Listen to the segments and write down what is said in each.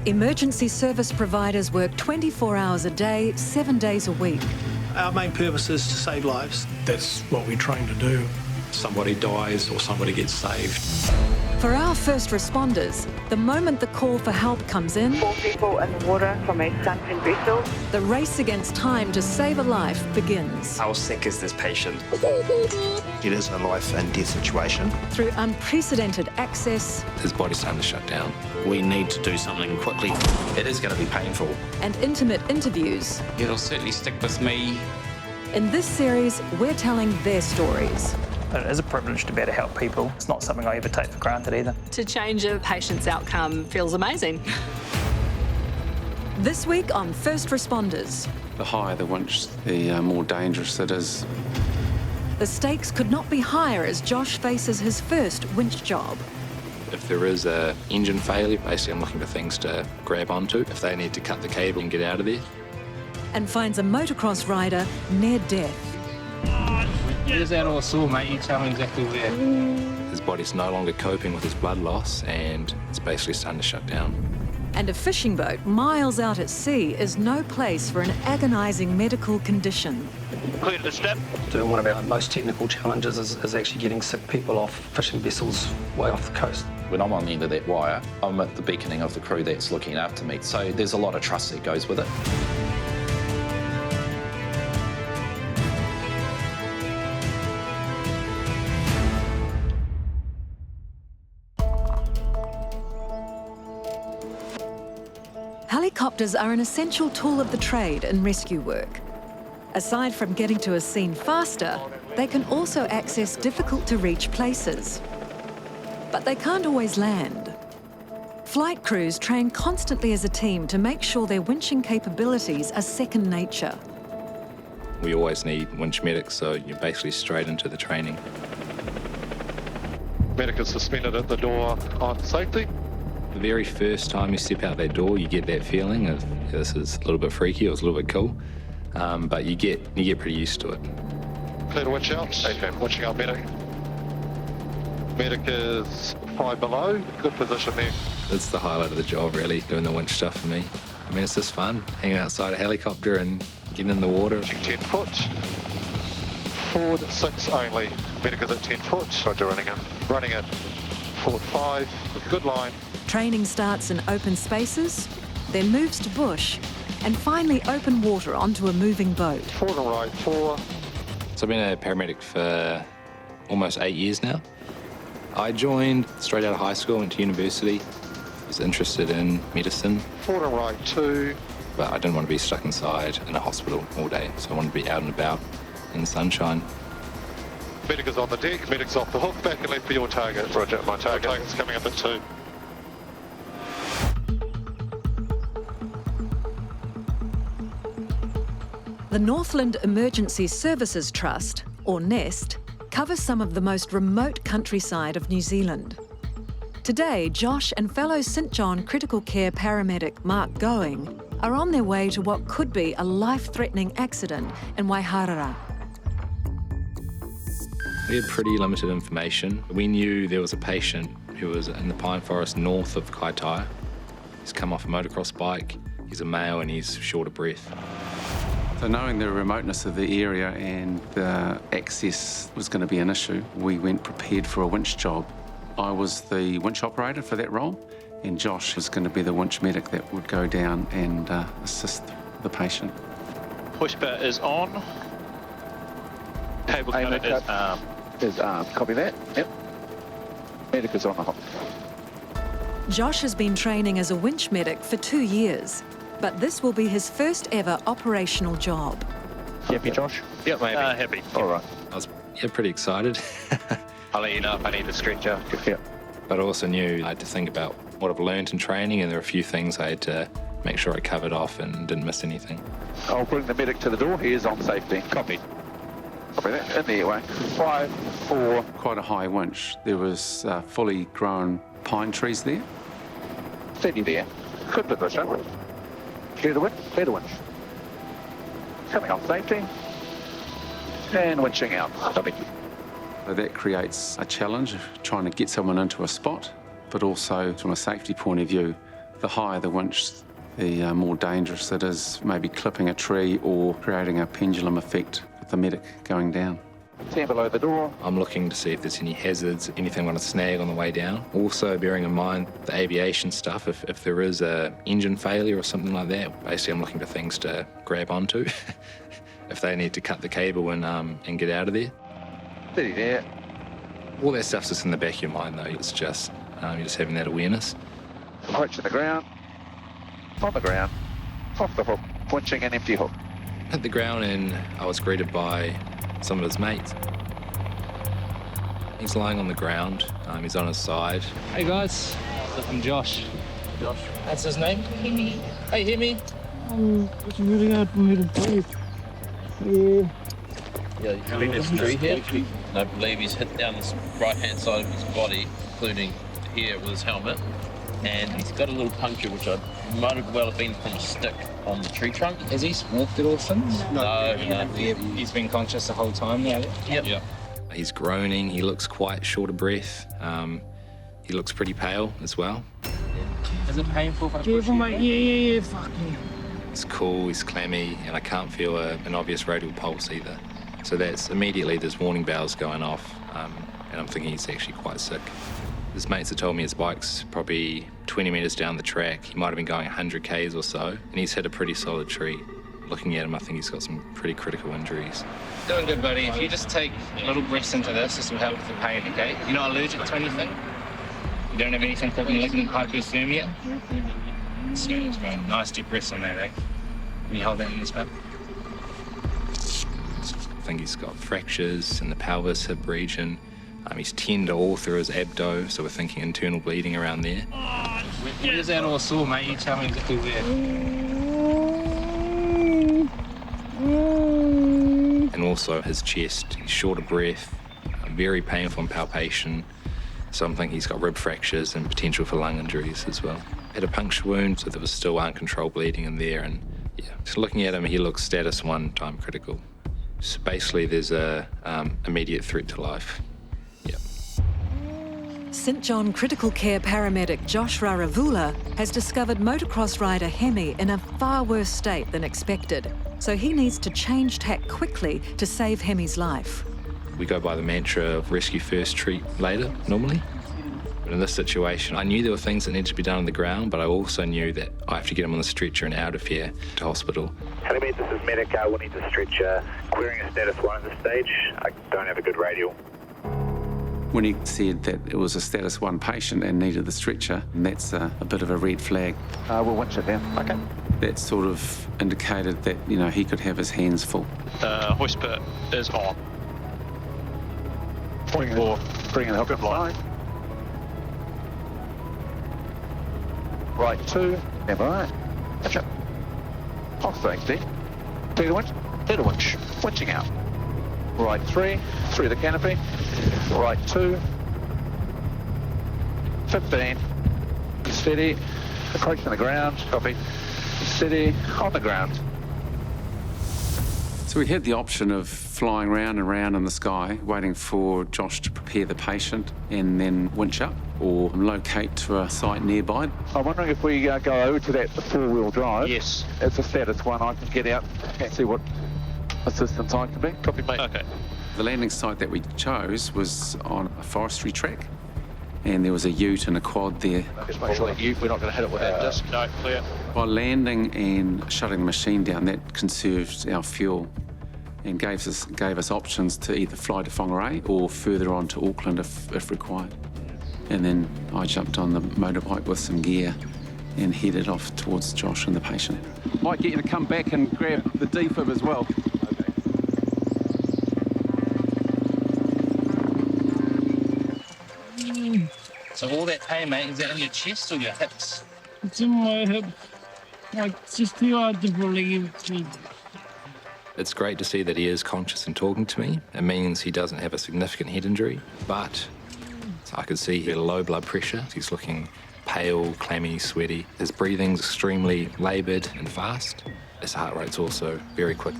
Emergency service providers work 24 hours a day, 7 days a week. Our main purpose is to save lives. That's what we train to do. Somebody dies or somebody gets saved. For our first responders, the moment the call for help comes in, 4 people in the water from a sunken vessel. the race against time to save a life begins. How sick is this patient? It is a life and death situation. Through unprecedented access His body's starting to shut down. We need to do something quickly. It is going to be painful. and intimate interviews, It'll certainly stick with me. in this series, we're telling their stories. It is a privilege to be able to help people. It's not something I ever take for granted either. To change a patient's outcome feels amazing. This week on First Responders, The higher the winch, the more dangerous it is. the stakes could not be higher as Josh faces his first winch job. If there is a engine failure, basically I'm looking for things to grab onto. If they need to cut the cable and get out of there. And finds a motocross rider near death. Where's that all sore, mate? You tell me exactly where. His body's no longer coping with his blood loss and it's basically starting to shut down. And a fishing boat miles out at sea is no place for an agonising medical condition. Clear to step. Doing one of our most technical challenges is actually getting sick people off fishing vessels way off the coast. When I'm on the end of that wire, I'm at the beaconing of the crew that's looking after me. So there's a lot of trust that goes with it. Helicopters are an essential tool of the trade in rescue work. Aside from getting to a scene faster, they can also access difficult-to-reach places. But they can't always land. Flight crews train constantly as a team to make sure their winching capabilities are second nature. We always need winch medics, so you're basically straight into the training. Medic is suspended at the door on safety. The very first time you step out that door, you get that feeling of this is a little bit freaky or it's a little bit cool, but you get pretty used to it. Clear to winch out. Okay, winching out medic. Medic is 5 below. Good position there. It's the highlight of the job, really, doing the winch stuff for me. I mean, it's just fun, hanging outside a helicopter and getting in the water. 10 foot. Forward 6 only. Medic is at 10 foot. Roger, running it. Running it. Forward 5. Good line. Training starts in open spaces, then moves to bush, and finally open water onto a moving boat. Forward and right 4. So I've been a paramedic for almost 8 years now. I joined straight out of high school, went to university, was interested in medicine. Forward and right 2. But I didn't want to be stuck inside in a hospital all day, so I wanted to be out and about in the sunshine. Medic is on the deck. Medic's off the hook. Back and left for your target. Roger, my target's coming up at 2. The Northland Emergency Services Trust, or NEST, covers some of the most remote countryside of New Zealand. Today, Josh and fellow St John critical care paramedic Mark Going are on their way to what could be a life-threatening accident in Waiharara. We had pretty limited information. We knew there was a patient who was in the pine forest north of Kaitaia. He's come off a motocross bike, he's a male and he's short of breath. So knowing the remoteness of the area and the access was going to be an issue, we went prepared for a winch job. I was the winch operator for that role, and Josh was going to be the winch medic that would go down and assist the patient. Push bar is on. Cable cutter is armed. Copy that. Yep. Medic is on the hook. Josh has been training as a winch medic for 2 years, but this will be his first ever operational job. Happy, Josh? Yep, maybe. Happy. All right. I was pretty excited. I'll let you know if I need a stretcher. Yep. But I also knew I had to think about what I've learned in training, and there are a few things I had to make sure I covered off and didn't miss anything. I'll bring the medic to the door. He is on safety. Copy. Copy that. In the airway. 5, 4. Quite a high winch. There was fully grown pine trees there. Steady there. Good position. Clear the winch. Clear the winch. Coming off safety. And winching out. Copy. So that creates a challenge of trying to get someone into a spot, but also from a safety point of view, The higher the winch, the more dangerous it is, maybe clipping a tree or creating a pendulum effect with the medic going down. 10 below the door. I'm looking to see if there's any hazards, anything I'm going to snag on the way down. Also bearing in mind the aviation stuff, if there is a engine failure or something like that, basically I'm looking for things to grab onto if they need to cut the cable and get out of there. Steady there. All that stuff's just in the back of your mind though, it's just, you're just having that awareness. Approaching the ground. On the ground. Off the hook. Winching an empty hook. Hit the ground and I was greeted by some of his mates. He's lying on the ground, he's on his side. Hey guys, I'm Josh. Josh. That's his name? Hemi. Hey Hemi. It's really hard for me to breathe. Yeah. Yeah, you believe there's a tree here? I believe he's hit down this right-hand side of his body, including here with his helmet. And he's got a little puncture, which might have well have been from a stick on the tree trunk. Has he walked it all since? No. He's been conscious the whole time now? Yep. Yeah. He's groaning, he looks quite short of breath. He looks pretty pale as well. Is it painful if I push Careful, you? mate. Yeah, fuck yeah. He's cool, he's clammy, and I can't feel an obvious radial pulse either. So that's immediately there's warning bells going off, and I'm thinking he's actually quite sick. His mates have told me his bike's probably 20 metres down the track. He might have been going 100 k's or so, and he's hit a pretty solid tree. Looking at him, I think he's got some pretty critical injuries. Doing good, buddy. If you just take little breaths into this will help with the pain, okay? You're not allergic to anything? You don't have anything called malignant hypothermia? Smooth, bro. Nice deep breaths on that, eh? Can you hold that in this map? I think he's got fractures in the pelvis, hip region. He's tender all through his abdo, so we're thinking internal bleeding around there. Where's that all sore, mate? You tell me exactly where. And also his chest, he's short of breath, very painful in palpation. So I'm thinking he's got rib fractures and potential for lung injuries as well. Had a puncture wound, so there was still uncontrolled bleeding in there. And yeah, just looking at him, he looks status 1, time critical. So basically there's a immediate threat to life. St John critical care paramedic Josh Raravula has discovered motocross rider Hemi in a far worse state than expected, so he needs to change tack quickly to save Hemi's life. We go by the mantra of rescue first, treat later, normally. But in this situation, I knew there were things that needed to be done on the ground, but I also knew that I have to get him on the stretcher and out of here to hospital. Hello, this is medic. We'll need the stretcher. Querying a status 1 at this stage. I don't have a good radial. When he said that it was a status 1 patient and needed the stretcher, and that's a bit of a red flag. We'll winch it down. Okay. That sort of indicated that, you know, he could have his hands full. The hoist bit is on. Bring in the hook up line. Right 2, stand by. Catch up. Off the XD. Clear the winch. Clear the winch. Winching out. Right 3, through the canopy. Right 2. 15. Steady. Approaching the ground. Copy. Steady. On the ground. So we had the option of flying round and round in the sky, waiting for Josh to prepare the patient and then winch up or locate to a site nearby. I'm wondering if we go over to that 4-wheel drive. Yes. It's a status 1. I can get out and see what assistance I can be. Copy, mate. Okay. The landing site that we chose was on a forestry track, and there was a ute and a quad there. Just make sure that ute, we're not going to hit it with that disc. No, clear. By landing and shutting the machine down, that conserved our fuel and gave us options to either fly to Whangarei or further on to Auckland if required. And then I jumped on the motorbike with some gear and headed off towards Josh and the patient. Might get you to come back and grab the defib as well. So all that pain, mate, is that in your chest or your hips? It's in my hip. Like, it's just too hard to believe. It's great to see that he is conscious and talking to me. It means he doesn't have a significant head injury, but I could see he had a low blood pressure. He's looking pale, clammy, sweaty. His breathing's extremely laboured and fast. His heart rate's also very quick.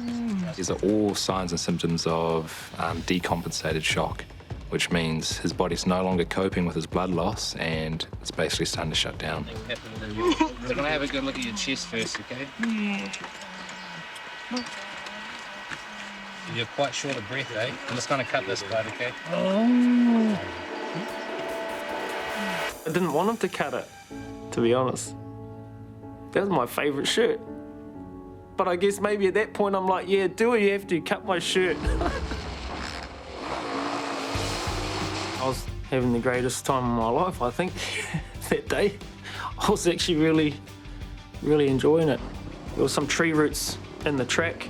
These are all signs and symptoms of decompensated shock. which means his body's no longer coping with his blood loss and it's basically starting to shut down. So I'm gonna have a good look at your chest first, okay? You're quite short of breath, eh? I'm just gonna cut this blood, okay? I didn't want him to cut it, to be honest. That was my favourite shirt. But I guess maybe at that point I'm like, yeah, do what you have to, cut my shirt. I was having the greatest time of my life, I think, that day. I was actually really enjoying it. There was some tree roots in the track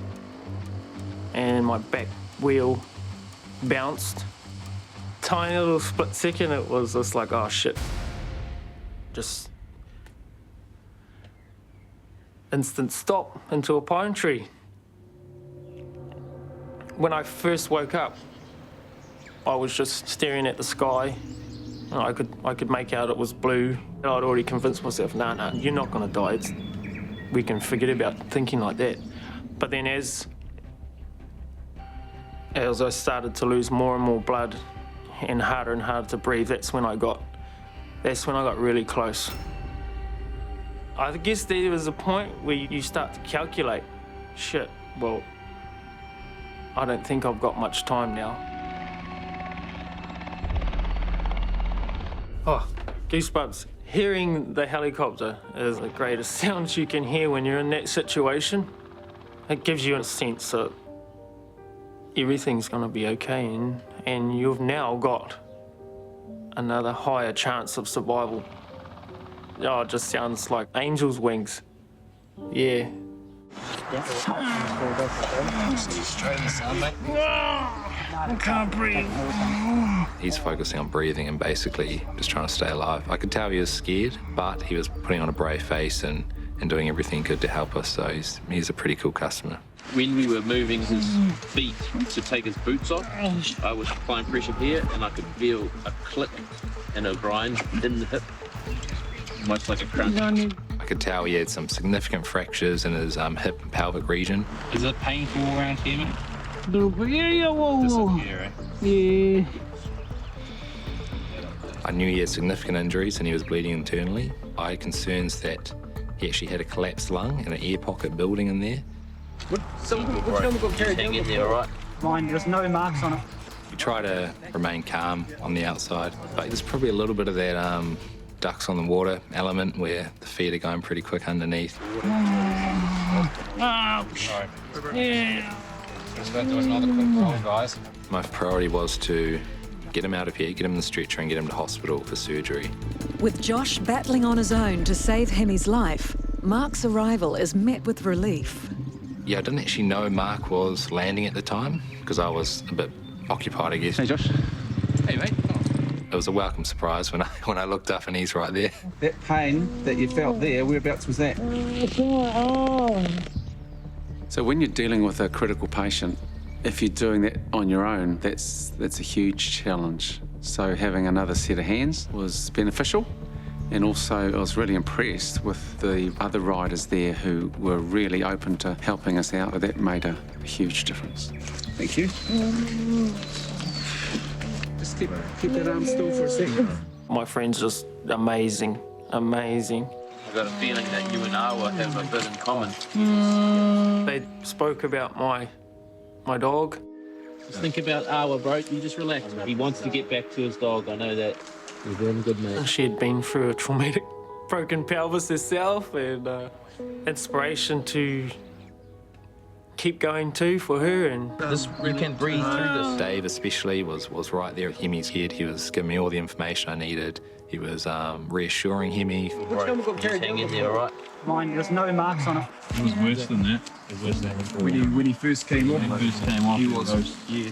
and my back wheel bounced. Tiny little split second, it was just like, oh shit. Just instant stop into a pine tree. When I first woke up, I was just staring at the sky. I could make out it was blue. I'd already convinced myself, no, you're not gonna die. We can forget about thinking like that. But then as I started to lose more and more blood and harder to breathe, that's when I got really close. I guess there was a point where you start to calculate, shit, well, I don't think I've got much time now. Oh, goosebumps. Hearing the helicopter is the greatest sound you can hear when you're in that situation. It gives you a sense that everything's gonna be okay and you've now got another higher chance of survival. Oh, it just sounds like angel's wings. Yeah. I can't breathe. He's focusing on breathing and basically just trying to stay alive. I could tell he was scared, but he was putting on a brave face and doing everything he could to help us, so he's a pretty cool customer. When we were moving his feet to take his boots off, I was applying pressure here and I could feel a click and a grind in the hip, almost like a crunch. I could tell he had some significant fractures in his hip and pelvic region. Is it painful around here, mate? This up here, eh? Yeah. I knew he had significant injuries and he was bleeding internally. I had concerns that he actually had a collapsed lung and an air pocket building in there. Hang in there, all right? Mine, there's no marks on it. We try to remain calm on the outside, but there's probably a little bit of that ducks on the water element where the feet are going pretty quick underneath. Sorry. Yeah. There was another quick roll, guys. My priority was to get him out of here, get him in the stretcher and get him to hospital for surgery. With Josh battling on his own to save Hemi's life, Mark's arrival is met with relief. Yeah, I didn't actually know Mark was landing at the time because I was a bit occupied, I guess. Hey, Josh. Hey, mate. It was a welcome surprise when I looked up and he's right there. That pain that you felt there, whereabouts was that? So when you're dealing with a critical patient, if you're doing that on your own, that's a huge challenge. So having another set of hands was beneficial. And also I was really impressed with the other riders there who were really open to helping us out. That made a huge difference. Thank you. Just keep that arm still for a second. My friend's just amazing. I've got a feeling that you and Awa have a bit in common. They spoke about my dog. Just think about Awa, bro. You just relax. He wants to get back to his dog. I know that. You're doing good, mate. She had been through a traumatic broken pelvis herself and inspiration to keep going too for her. And you can breathe through this. Dave especially was right there at Hemi's head. He was giving me all the information I needed. He was reassuring Hemi. Hang in there, all right? Mine, there's no marks on it. It was worse than that. When he first came off, he was. Yeah.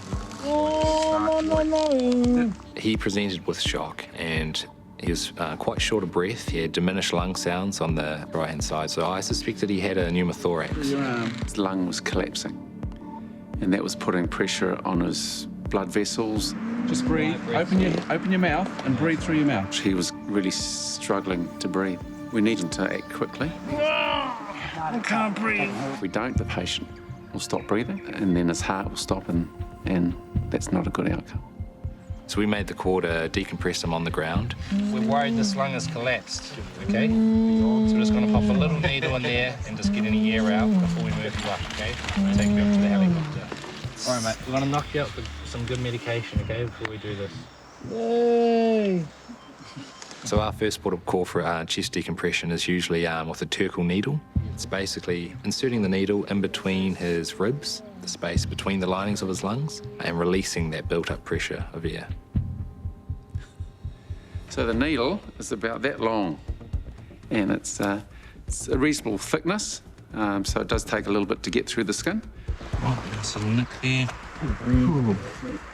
No. He presented with shock and he was quite short of breath. He had diminished lung sounds on the right-hand side, so I suspected he had a pneumothorax. His lung was collapsing, and that was putting pressure on his blood vessels. Just breathe. Open your mouth and breathe through your mouth. He was really struggling to breathe. We need him to act quickly. I can't breathe. If we don't, the patient will stop breathing, and then his heart will stop, and that's not a good outcome. So we made the call to decompress him on the ground. We're worried this lung has collapsed, okay? So we're just going to pop a little needle in there and just get any air out before we move you up, okay? Take you up to the helicopter. All right, mate, we're going to knock you out with some good medication, okay, before we do this. Yay! So our first port of call for chest decompression is usually with a Turkle needle. It's basically inserting the needle in between his ribs, the space between the linings of his lungs, and releasing that built-up pressure of air. So the needle is about that long, and it's a reasonable thickness, so it does take a little bit to get through the skin. Oh, there's some nick there.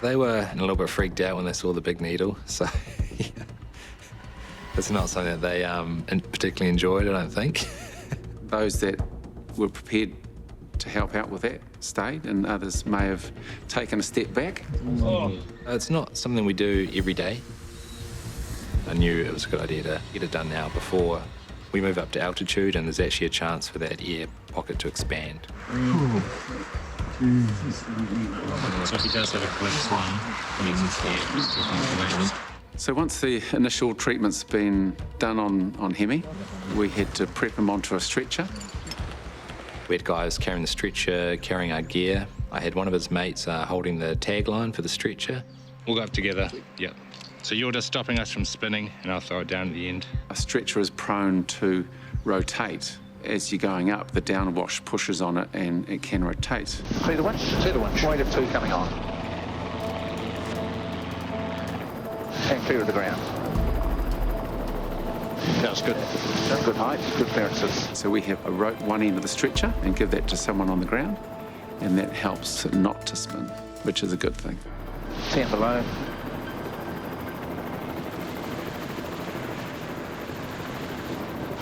They were a little bit freaked out when they saw the big needle, so yeah. It's not something that they particularly enjoyed, I don't think. Those that were prepared to help out with that stayed, and others may have taken a step back. Oh. It's not something we do every day. I knew it was a good idea to get it done now before we move up to altitude, and there's actually a chance for that air pocket to expand. So he does have a collapsed lung. So once the initial treatment's been done on Hemi, we had to prep him onto a stretcher. We had guys carrying the stretcher, carrying our gear. I had one of his mates holding the tagline for the stretcher. We'll go up together, yep. So you're just stopping us from spinning, and I'll throw it down at the end. A stretcher is prone to rotate. As you're going up, the downwash pushes on it and it can rotate. See the winch? See the winch. Weight of 2 coming on. And clear of the ground. That's good. That's good height, good clearances. So we have a rope one end of the stretcher and give that to someone on the ground, and that helps it not to spin, which is a good thing. 10 below.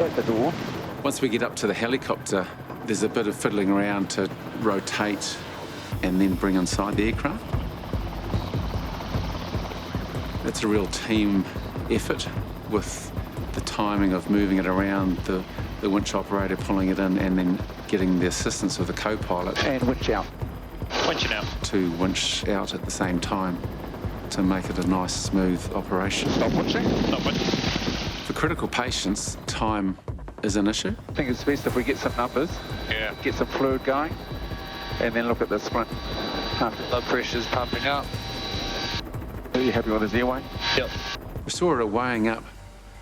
At the door. Once we get up to the helicopter, there's a bit of fiddling around to rotate and then bring inside the aircraft. It's a real team effort with the timing of moving it around, the winch operator pulling it in, and then getting the assistance of the co-pilot. And winch out. Winching out. To winch out at the same time to make it a nice, smooth operation. Stop winching. Stop winching. For critical patients, time is an issue. I think it's best if we get some numbers, get some fluid going, and then look at the sprint. Blood pressure's pumping up. Are you happy with his airway? Yep. We saw it weighing up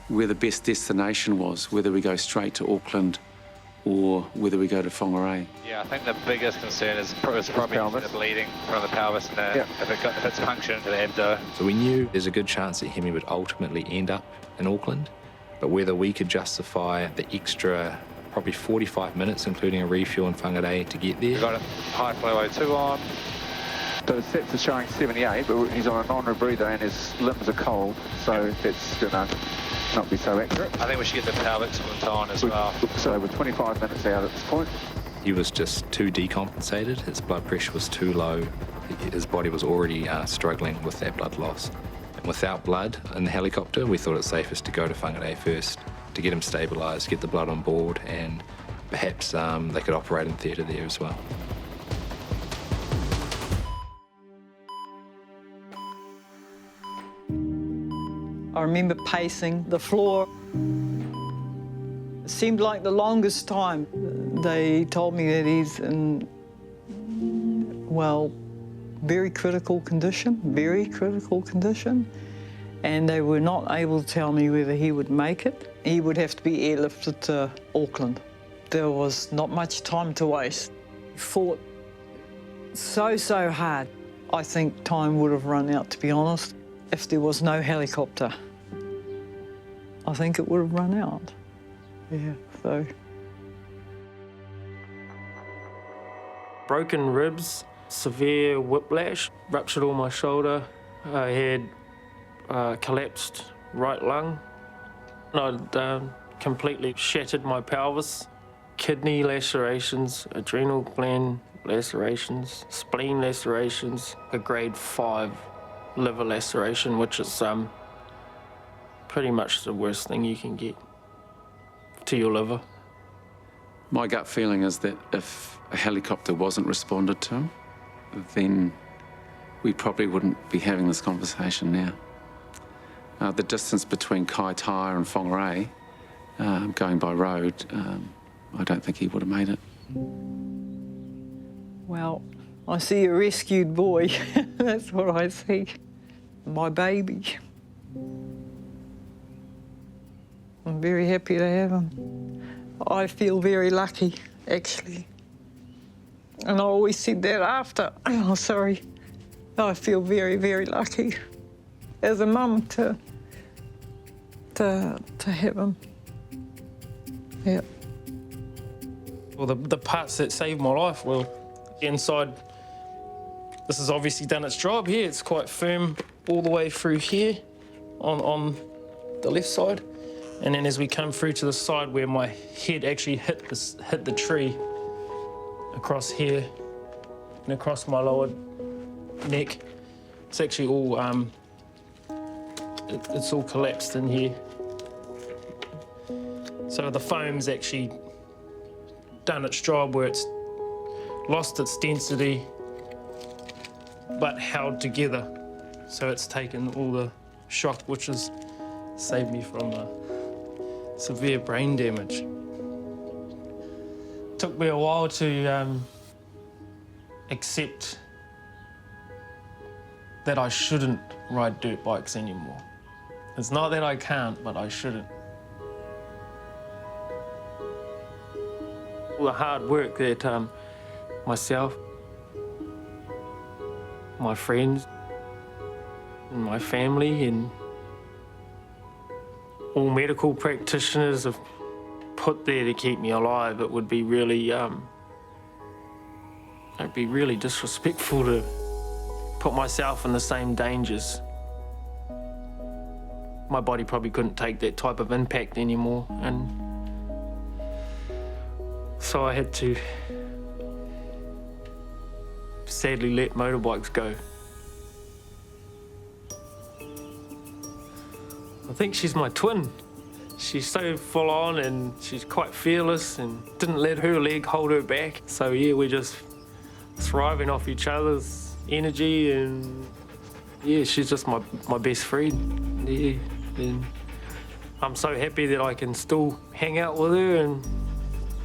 where the best destination was, whether we go straight to Auckland or whether we go to Whangarei. Yeah, I think the biggest concern is probably the bleeding from the pelvis and if it's punctured into the abdo. So we knew there's a good chance that Hemi would ultimately end up in Auckland, but whether we could justify the extra probably 45 minutes, including a refuel in Whangarei, to get there. We've got a high flow O2 on. So the sets are showing 78, but he's on a non-rebreather and his limbs are cold, so that's going to not be so accurate. I think we should get the pelvic splint on as well. So we're 25 minutes out at this point. He was just too decompensated. His blood pressure was too low. His body was already struggling with that blood loss. And without blood in the helicopter, we thought it safest to go to Whangarei first to get him stabilised, get the blood on board, and perhaps they could operate in theatre there as well. I remember pacing the floor. It seemed like the longest time. They told me that he's in, well, very critical condition, and they were not able to tell me whether he would make it. He would have to be airlifted to Auckland. There was not much time to waste. He fought so hard. I think time would have run out, to be honest. If there was no helicopter, I think it would have run out. Yeah, so. Broken ribs, severe whiplash, ruptured all my shoulder. I had collapsed right lung. I'd completely shattered my pelvis, kidney lacerations, adrenal gland lacerations, spleen lacerations, a grade 5 liver laceration, which is pretty much the worst thing you can get to your liver. My gut feeling is that if a helicopter wasn't responded to him, then we probably wouldn't be having this conversation now. The distance between Kai Tai and Whangarei, going by road, I don't think he would have made it. Well, I see a rescued boy. That's what I see. My baby. I'm very happy to have him. I feel very lucky, actually. And I always said that after. Oh, sorry. I feel very, very lucky as a mum to have him. Yeah. Well, the parts that saved my life were inside. This has obviously done its job here. It's quite firm all the way through here on the left side. And then as we come through to the side where my head actually hit the tree, across here and across my lower neck, it's actually all it's all collapsed in here. So the foam's actually done its job where it's lost its density but held together. So it's taken all the shock, which has saved me from severe brain damage. It took me a while to accept that I shouldn't ride dirt bikes anymore. It's not that I can't, but I shouldn't. All the hard work that myself, my friends, and my family, and all medical practitioners have put there to keep me alive, it would be really, it'd be really disrespectful to put myself in the same dangers. My body probably couldn't take that type of impact anymore, and so I had to sadly let motorbikes go. I think she's my twin. She's so full on and she's quite fearless and didn't let her leg hold her back. So yeah, we're just thriving off each other's energy, and yeah, she's just my best friend. Yeah, and I'm so happy that I can still hang out with her and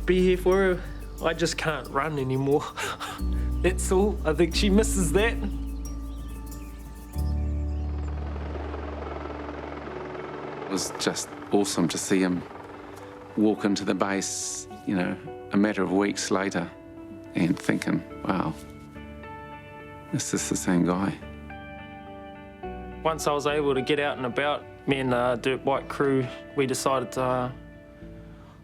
be here for her. I just can't run anymore. That's all. I think she misses that. It was just awesome to see him walk into the base, you know, a matter of weeks later, and thinking, wow, is this the same guy? Once I was able to get out and about, me and the dirt bike crew, we decided to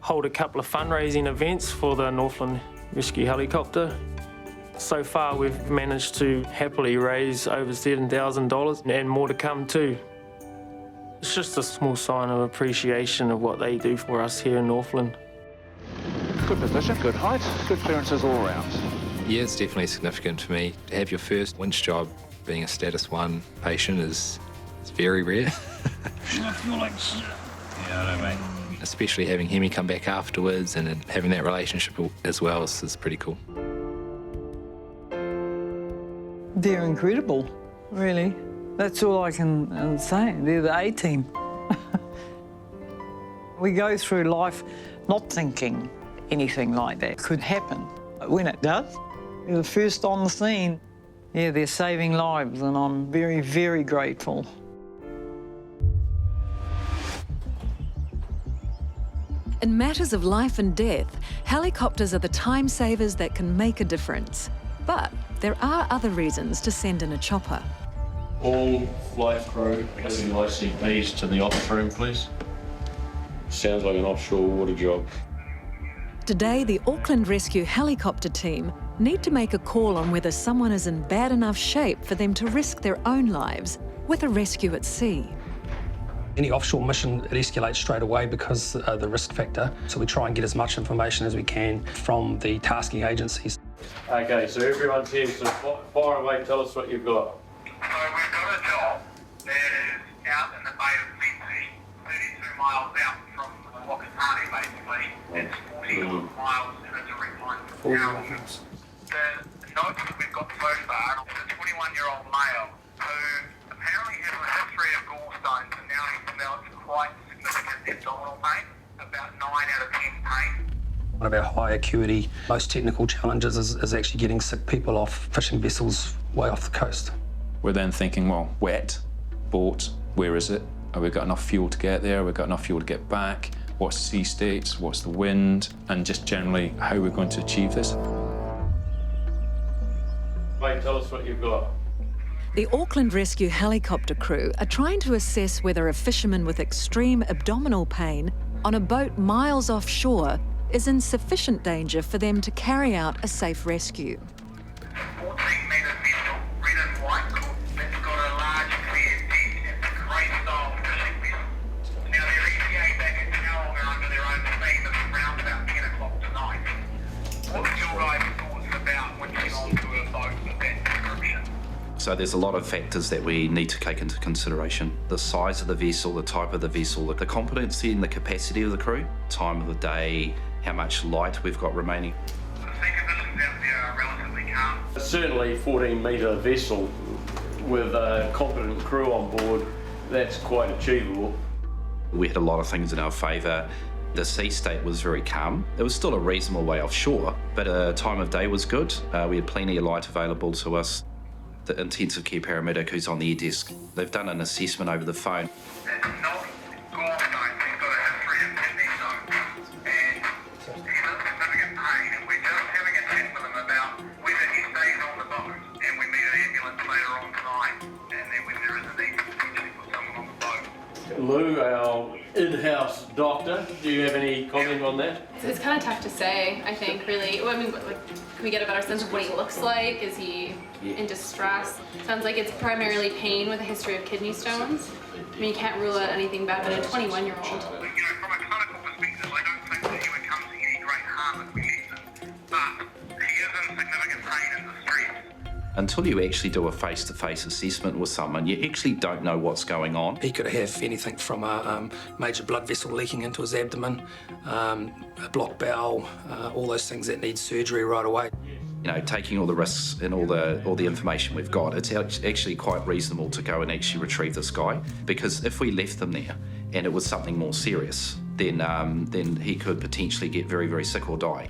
hold a couple of fundraising events for the Northland Rescue Helicopter. So far, we've managed to happily raise over $7,000 and more to come too. It's just a small sign of appreciation of what they do for us here in Northland. Good position, good height, good clearances all around. Yeah, it's definitely significant for me. To have your first winch job being a status 1 patient is very rare. I feel like shit. Yeah, I know, mate. Especially having Hemi come back afterwards and having that relationship as well is pretty cool. They're incredible, really. That's all I can say. They're the A-team. We go through life not thinking anything like that could happen. But when it does, they're the first on the scene. Yeah, they're saving lives, and I'm very, very grateful. In matters of life and death, helicopters are the time savers that can make a difference. But there are other reasons to send in a chopper. All flight crew, passing ICPs to the ops room, please. Sounds like an offshore water job. Today, the Auckland Rescue Helicopter team need to make a call on whether someone is in bad enough shape for them to risk their own lives with a rescue at sea. Any offshore mission, it escalates straight away because of the risk factor. So we try and get as much information as we can from the tasking agencies. Okay, so everyone's here, so fire away, tell us what you've got. So we've got a job that is out in the Bay of Winch, 32 miles out from Wakatani, basically. It's 40 miles in a direct line from town. The notes that we've got so far is a 21-year-old male out of 10 pain. One of our high acuity, most technical challenges is actually getting sick people off fishing vessels way off the coast. We're then thinking, well, wet, boat, where is it? Have we got enough fuel to get there? Have we got enough fuel to get back? What's the sea states? What's the wind? And just generally how we're going to achieve this. Mate, tell us what you've got. The Auckland Rescue helicopter crew are trying to assess whether a fisherman with extreme abdominal pain on a boat miles offshore is in sufficient danger for them to carry out a safe rescue. 14-metre vessel, red and white, that's got a large clear deck. It's a grey-style fishing vessel. Now, their ETA back at Tauranga under their own steam is around about 10 o'clock tonight. What's your guys' thoughts about winching onto a boat of that description? So there's a lot of factors that we need to take into consideration. The size of the vessel, the type of the vessel, the competency and the capacity of the crew, time of the day, how much light we've got remaining. The sea conditions out there are relatively calm. Certainly 14-metre vessel with a competent crew on board, that's quite achievable. We had a lot of things in our favour. The sea state was very calm. It was still a reasonable way offshore, but time of day was good. We had plenty of light available to us. The intensive care paramedic who's on the air desk, they've done an assessment over the phone. It's not gallstones, he's got a history of kidney stones. And he's in significant pain, and we're just having a chat with him about whether he stays on the boat and we meet an ambulance later on tonight, and then when there is a need potentially for someone on the boat. Lou, our in-house doctor, do you have any comment on that? It's kind of tough to say, I think, really. Well, I mean, can we get a better sense of what he looks like? Is he in distress? Sounds like it's primarily pain with a history of kidney stones. I mean, you can't rule out anything bad, but a 21-year-old. You know, from a clinical perspective, I don't think that he would come to any great harm if we left him. But he is in significant pain and distress. Until you actually do a face-to-face assessment with someone, you actually don't know what's going on. He could have anything from a major blood vessel leaking into his abdomen, a blocked bowel, all those things that need surgery right away. You know, taking all the risks and all the information we've got, it's actually quite reasonable to go and actually retrieve this guy, because if we left them there and it was something more serious, then he could potentially get very, very sick or die.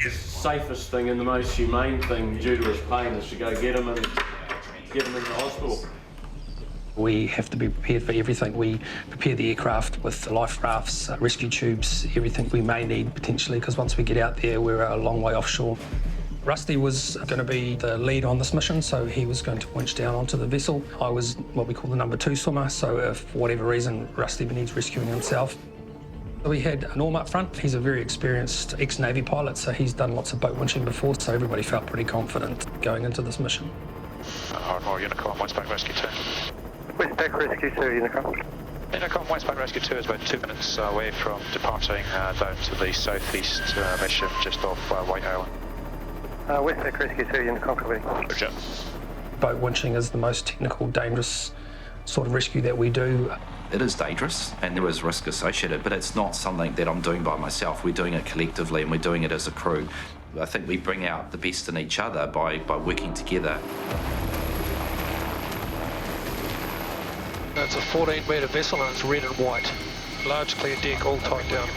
The safest thing and the most humane thing due to his pain is to go get him and get him in the hospital. We have to be prepared for everything. We prepare the aircraft with life rafts, rescue tubes, everything we may need potentially, because once we get out there, we're a long way offshore. Rusty was going to be the lead on this mission, so he was going to winch down onto the vessel. I was what we call the number 2 swimmer, so if for whatever reason Rusty needs rescuing himself. We had Norm up front. He's a very experienced ex-Navy pilot, so he's done lots of boat winching before, so everybody felt pretty confident going into this mission. Unicom, Westpac Rescue 2. Westpac Rescue 2, Unicom. Unicom, Westpac Rescue 2 is about 2 minutes away from departing down to the southeast mission just off White Island. Westpac Rescue 2, Unicom, Roger. Boat winching is the most technical, dangerous sort of rescue that we do. It is dangerous and there is risk associated, but it's not something that I'm doing by myself. We're doing it collectively and we're doing it as a crew. I think we bring out the best in each other by working together. It's a 14-metre vessel and it's red and white. Large clear deck, all tied down.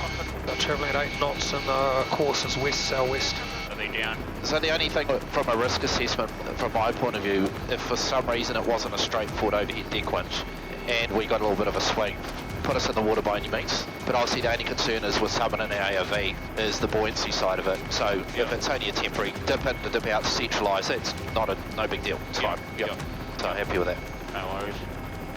They're travelling at 8 knots and course is west-southwest. Are they down? So the only thing from a risk assessment, from my point of view, if for some reason it wasn't a straightforward overhead deck winch, and we got a little bit of a swing, put us in the water by any means. But obviously the only concern is with someone in an AOV is the buoyancy side of it. So if it's only a temporary dip in to dip out to centralise, it's no big deal. It's fine. Yep. So happy with that. No worries.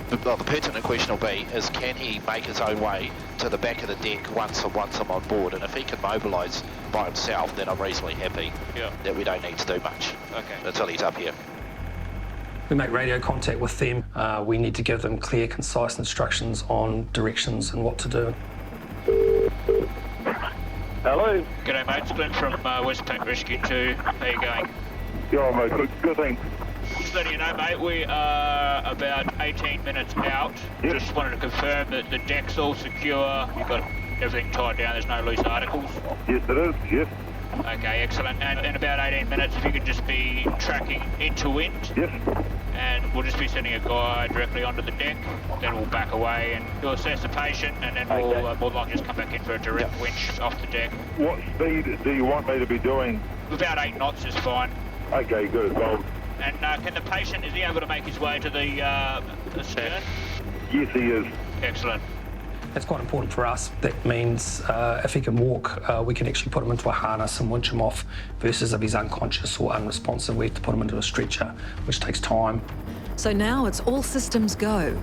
The pertinent question will be is can he make his own way to the back of the deck once I'm on board, and if he can mobilise by himself, then I'm reasonably happy that we don't need to do much until he's up here. We make radio contact with them. We need to give them clear, concise instructions on directions and what to do. Hello. G'day mate, it's Glenn from Westpac Rescue 2. How you going? Yeah, mate, good thanks. Just letting you know, mate, we are about 18 minutes out. Yep. Just wanted to confirm that the deck's all secure. You've got everything tied down, there's no loose articles. Yes, it is, yes. Okay, excellent. And in about 18 minutes, if you could just be tracking into wind. Yes. and we'll just be sending a guy directly onto the deck. Then we'll back away and we'll assess the patient, and then we'll more likely just come back in for a direct winch off the deck. What speed do you want me to be doing? About 8 knots is fine. Okay, good. Well, and can the patient, is he able to make his way to the stern? Yes, he is. Excellent. That's quite important for us. That means if he can walk, we can actually put him into a harness and winch him off, versus if he's unconscious or unresponsive, we have to put him into a stretcher, which takes time. So now it's all systems go.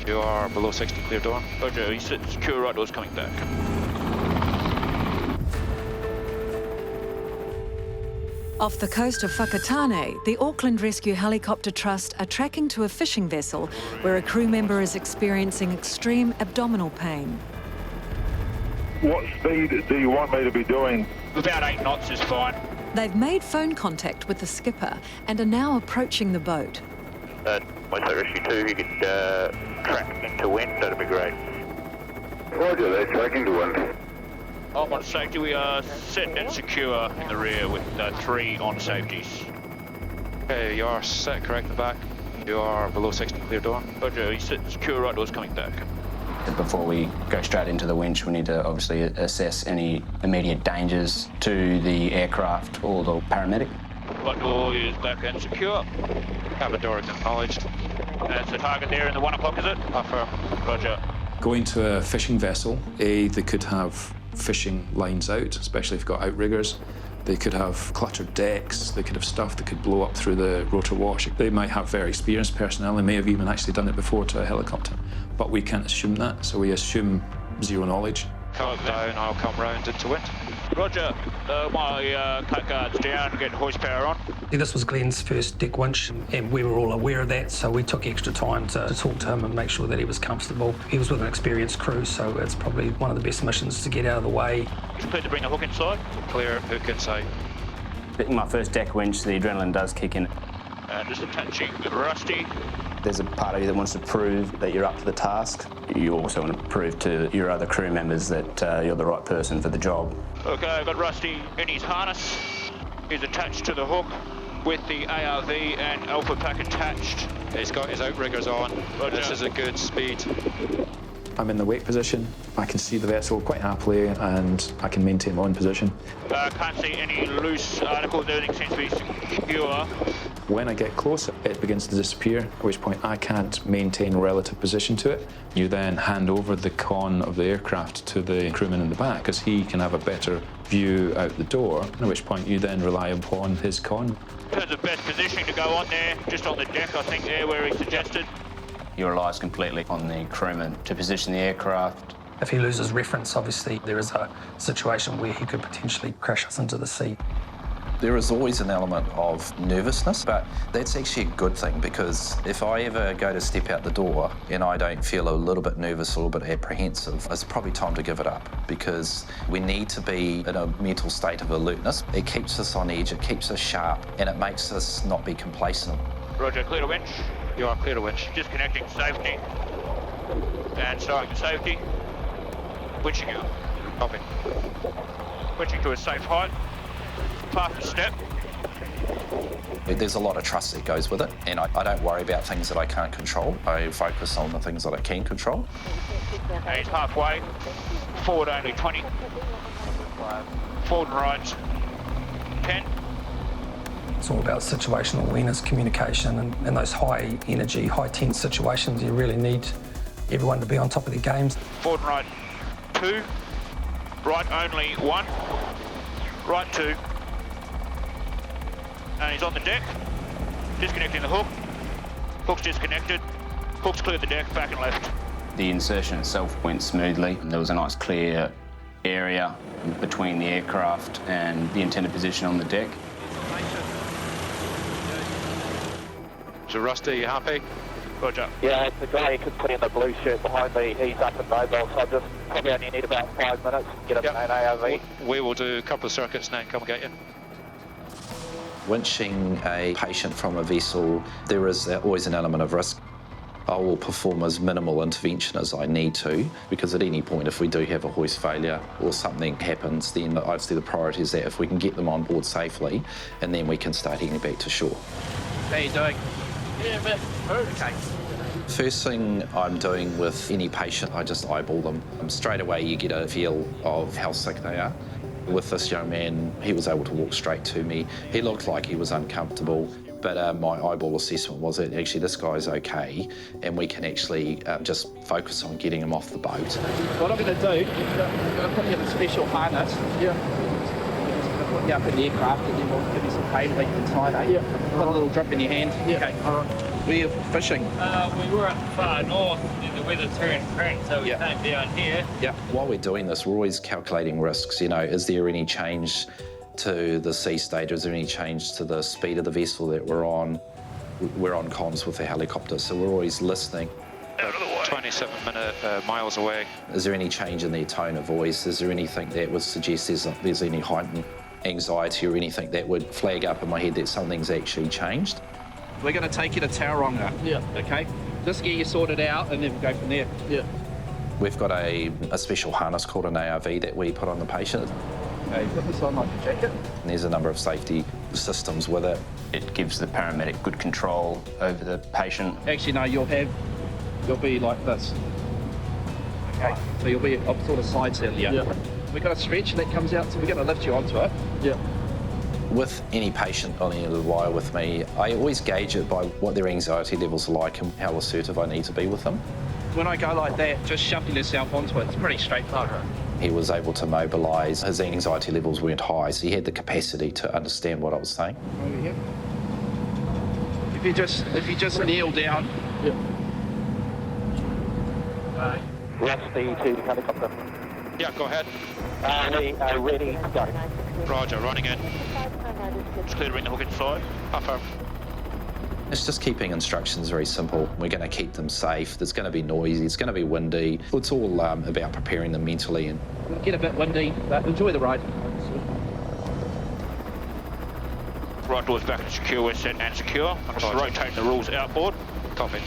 You are below 60, clear door. Roger, he's secure, right door's coming back. Off the coast of Whakatane, the Auckland Rescue Helicopter Trust are tracking to a fishing vessel where a crew member is experiencing extreme abdominal pain. What speed do you want me to be doing? About 8 knots is fine. They've made phone contact with the skipper and are now approaching the boat. Myself Rescue 2, you could track into wind, that'd be great. Roger, they're tracking to wind. I'm on safety. We are set and secure in the rear with 3 on safeties. Okay, you are set correct in the back. You are below 60, clear door. Roger, he's set secure, right door's coming back. Before we go straight into the winch, we need to obviously assess any immediate dangers to the aircraft or the paramedic. Right door is back and secure. Cabin door is acknowledged. That's the target there in the 1 o'clock, is it? Affirm. Roger. Going to a fishing vessel, they could have fishing lines out, especially if you've got outriggers. They could have cluttered decks, they could have stuff that could blow up through the rotor wash. They might have very experienced personnel, they may have even actually done it before to a helicopter. But we can't assume that, so we assume zero knowledge. Calm down, I'll come round into wind. Roger, my cut guard's down, get horsepower on. This was Glenn's first deck winch, and we were all aware of that, so we took extra time to talk to him and make sure that he was comfortable. He was with an experienced crew, so it's probably one of the best missions to get out of the way. It's clear to bring the hook inside. Clear, hook inside. In my first deck winch, the adrenaline does kick in. Just attaching Rusty. There's a part of you that wants to prove that you're up to the task. You also want to prove to your other crew members that you're the right person for the job. Okay, I've got Rusty in his harness. He's attached to the hook with the ARV and Alpha pack attached. He's got his outriggers on. Roger. This is a good speed. I'm in the wake position. I can see the vessel quite happily and I can maintain my own position. Can't see any loose articles, everything seems to be secure. When I get closer, it begins to disappear, at which point I can't maintain relative position to it. You then hand over the con of the aircraft to the crewman in the back, because he can have a better view out the door, at which point you then rely upon his con. In terms of best positioning to go on there, just on the deck, I think there where he suggested. He relies completely on the crewman to position the aircraft. If he loses reference, obviously there is a situation where he could potentially crash us into the sea. There is always an element of nervousness, but that's actually a good thing, because if I ever go to step out the door and I don't feel a little bit nervous, a little bit apprehensive, it's probably time to give it up, because we need to be in a mental state of alertness. It keeps us on edge, it keeps us sharp, and it makes us not be complacent. Roger, clear to winch. You are clear to winch. Disconnecting safety and starting the safety. Winching out. Copy. Winching to a safe height. Past the step. There's a lot of trust that goes with it, and I don't worry about things that I can't control. I focus on the things that I can control. And he's halfway. Forward only 20. Forward and right 10. It's all about situational awareness, communication, and those high energy, high tense situations. You really need everyone to be on top of their games. Forward and right 2. Right only 1. Right 2. And he's on the deck, disconnecting the hook. Hook's disconnected. Hook's cleared the deck, back and left. The insertion itself went smoothly. There was a nice clear area between the aircraft and the intended position on the deck. So Rusty, you happy? Roger. Yeah, it's the guy who could put in the blue shirt behind me. He's up and mobile, so I just probably only need about 5 minutes to get him an ARV. We will do a couple of circuits now and come and get you. Winching a patient from a vessel, there is always an element of risk. I will perform as minimal intervention as I need to, because at any point, if we do have a hoist failure or something happens, then obviously the priority is that if we can get them on board safely, and then we can start heading back to shore. How are you doing? Yeah, but okay. First thing I'm doing with any patient, I just eyeball them. Straight away you get a feel of how sick they are. With this young man, he was able to walk straight to me. He looked like he was uncomfortable, but my eyeball assessment was that actually this guy's okay, and we can actually just focus on getting him off the boat. What I'm going to do, I'm going to put you in a special harness. Yeah. I'm going to put you up in the aircraft and then we'll give you some pain relief inside, eh? Yeah. Put a little drip in your hand. Yeah. Okay. All right. Were you fishing? We were up far north, and the weather turned crank, so we came down here. Yeah. While we're doing this, we're always calculating risks. You know, is there any change to the sea state? Is there any change to the speed of the vessel that we're on? We're on comms with the helicopter, so we're always listening. 27 miles away. Is there any change in their tone of voice? Is there anything that would suggest there's any heightened anxiety or anything that would flag up in my head that something's actually changed? We're going to take you to Tauranga. Yeah. Okay? Just get you sorted out and then we'll go from there. Yeah. We've got a special harness called an ARV that we put on the patient. Okay, put this on like a jacket. And there's a number of safety systems with it. It gives the paramedic good control over the patient. Actually, no, you'll be like this. Okay? So you'll be up sort of side sail here. Yeah. We've got a stretch that comes out, so we're going to lift you onto it. Yeah. With any patient on the end of the wire with me, I always gauge it by what their anxiety levels are like and how assertive I need to be with them. When I go like that, just shuffle yourself onto it. It's pretty straightforward. He was able to mobilise. His anxiety levels weren't high, so he had the capacity to understand what I was saying. Over here. If you just kneel down. Yeah. Rusty to the helicopter. Yeah, go ahead. We are ready to go. Roger, running in. It's clear to bring the hook inside. Up. It's just keeping instructions very simple. We're going to keep them safe. There's going to be noisy. It's going to be windy. It's all about preparing them mentally. And it'll get a bit windy, but enjoy the ride. Right doors back and secure. We're set and secure. I'm just rotating the rules outboard. Copy.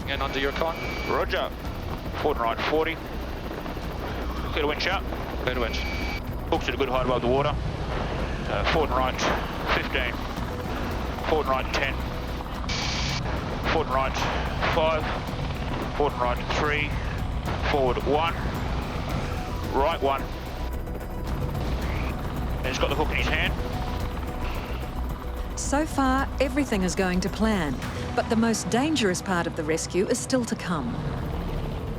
And under your con. Roger. Forward and right 40. Clear to winch out. Clear to winch. Hooks at a good height above the water. Forward and right 15. Forward and right 10. Forward and right 5. Forward and right 3. Forward 1. Right 1. And he's got the hook in his hand. So far, everything is going to plan, but the most dangerous part of the rescue is still to come.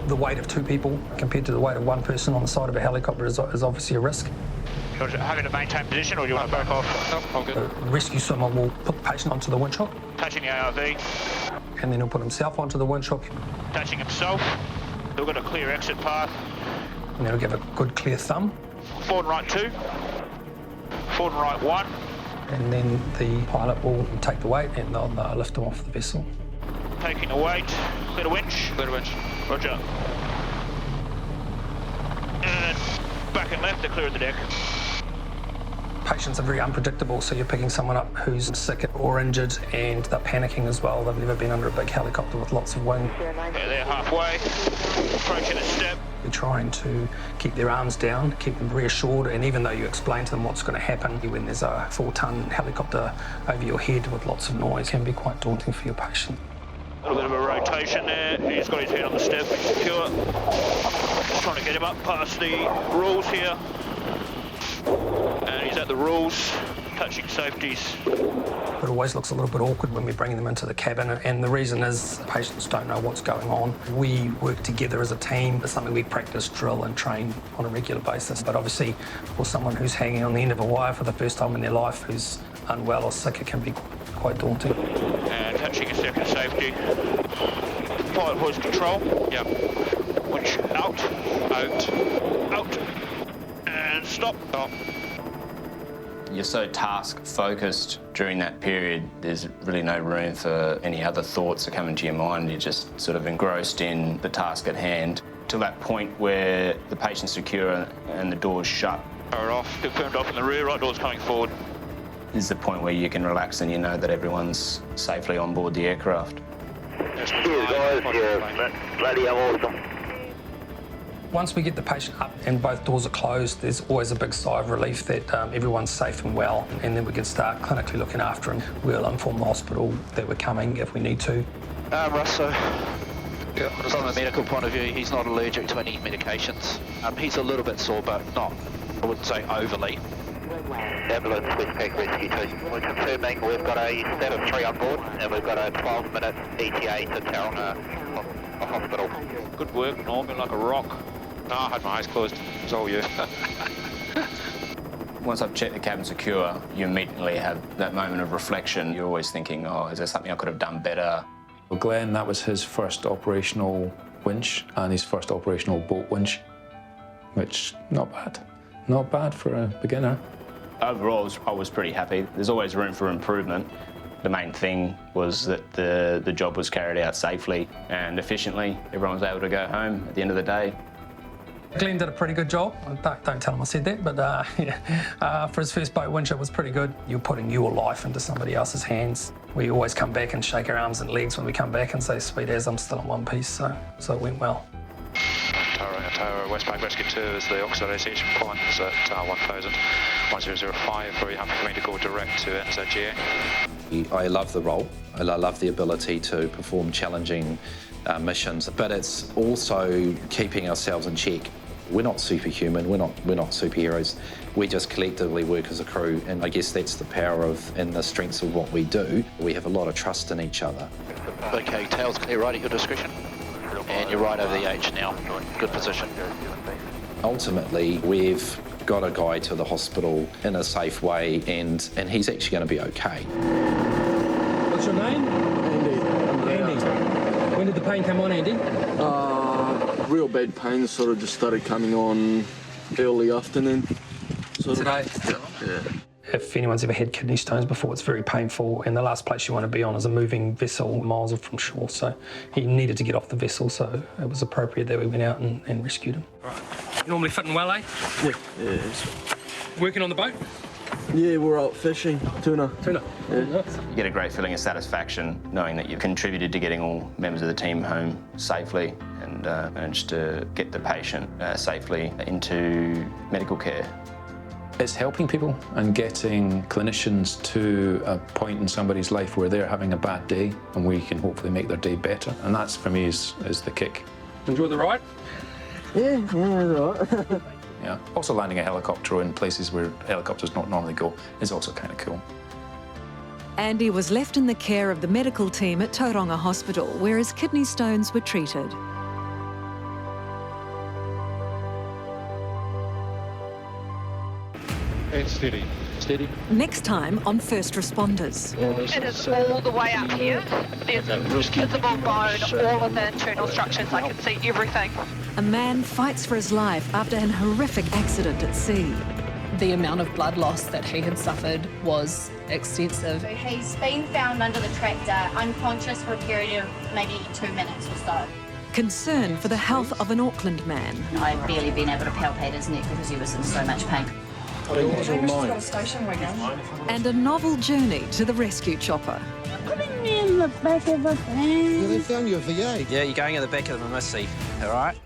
The weight of two people compared to the weight of one person on the side of a helicopter is obviously a risk. Having to maintain position, or do you want to back off? No, all good. The rescue swimmer will put the patient onto the winch hook. Touching the ARV. And then he'll put himself onto the winch hook. Touching himself. We've got a clear exit path. And then he'll give a good clear thumb. Forward and right 2. Forward and right 1. And then the pilot will take the weight and they'll lift him off the vessel. Taking the weight. Clear to winch. Clear to winch. Roger. And back and left, they're clear of the deck. Patients are very unpredictable, so you're picking someone up who's sick or injured and they're panicking as well. They've never been under a big helicopter with lots of wind. Yeah, they're halfway. Approaching a step. You're trying to keep their arms down, keep them reassured, and even though you explain to them what's going to happen when there's a 4-ton helicopter over your head with lots of noise, it can be quite daunting for your patient. A little bit of a rotation there. He's got his head on the step, secure. Just trying to get him up past the rules here. And he's at the rules, touching safeties. It always looks a little bit awkward when we're bringing them into the cabin, and the reason is patients don't know what's going on. We work together as a team. It's something we practice, drill and train on a regular basis. But obviously, for someone who's hanging on the end of a wire for the first time in their life, who's unwell or sick, it can be quite daunting. And touching a second safety. Pilot hoist control. Yep. Winch out. Out. And stop. You're so task-focused during that period, there's really no room for any other thoughts that come into your mind. You're just sort of engrossed in the task at hand till that point where the patient's secure and the door's shut. Power off, confirmed off in the rear, right door's coming forward. This is the point where you can relax and you know that everyone's safely on board the aircraft. Cheers, guys. Yeah, bloody awesome. Once we get the patient up and both doors are closed, there's always a big sigh of relief that everyone's safe and well, and then we can start clinically looking after him. We'll inform the hospital that we're coming if we need to. Russ, so from a medical point of view, he's not allergic to any medications. He's a little bit sore, but not, I wouldn't say overly. Ambulance Westpac Rescue 2. We're confirming we've got a stat of 3 on board and we've got a 12-minute ETA to Tauranga Hospital. Good work, Norm, you're like a rock. No, I had my eyes closed. It's all you. Once I've checked the cabin secure, you immediately have that moment of reflection. You're always thinking, oh, is there something I could have done better? Well, Glenn, that was his first operational winch and his first operational boat winch, which, not bad. Not bad for a beginner. Overall, I was pretty happy. There's always room for improvement. The main thing was that the job was carried out safely and efficiently. Everyone was able to go home at the end of the day. Glenn did a pretty good job. Don't tell him I said that, but for his first boat winch, it was pretty good. You're putting your life into somebody else's hands. We always come back and shake our arms and legs when we come back and say, sweet as, I'm still in one piece, so it went well. Tower Westpac Rescue 2 is the auxiliary points at 1005. Very happy for me to go direct to NZGA. I love the role. I love the ability to perform challenging missions, but it's also keeping ourselves in check. We're not superhuman, we're not superheroes. We just collectively work as a crew, and I guess that's the power of and the strengths of what we do. We have a lot of trust in each other. Okay, tail's clear right at your discretion. And you're right over the H now. Good position. Ultimately, we've got a guy to the hospital in a safe way, and he's actually going to be okay. What's your name? Andy. When did the pain come on, Andy? Real bad pain sort of just started coming on early afternoon. Today? Yeah. If anyone's ever had kidney stones before, it's very painful, and the last place you want to be on is a moving vessel miles from shore. So he needed to get off the vessel, so it was appropriate that we went out and rescued him. Right. Normally fitting well, eh? Yeah. Working on the boat? Yeah, we're out fishing. Tuna. Yeah. You get a great feeling of satisfaction knowing that you've contributed to getting all members of the team home safely and managed to get the patient safely into medical care. It's helping people and getting clinicians to a point in somebody's life where they're having a bad day and we can hopefully make their day better. And that's, for me, is the kick. Enjoy the ride? Yeah, right. Yeah. Also landing a helicopter in places where helicopters don't normally go is also kind of cool. Andy was left in the care of the medical team at Tauranga Hospital, where his kidney stones were treated. And steady. Steady. Next time on First Responders. It is all the way up here. There's visible bone, all of the internal structures. I can see everything. A man fights for his life after an horrific accident at sea. The amount of blood loss that he had suffered was extensive. So he's been found under the tractor, unconscious for a period of maybe 2 minutes or so. Concern for the health of an Auckland man. I've barely been able to palpate his neck because he was in so much pain. And a novel journey to the rescue chopper. Putting me in the back of a van. Yeah, they found your VA. Yeah, you're going in the back of the Missy, all right?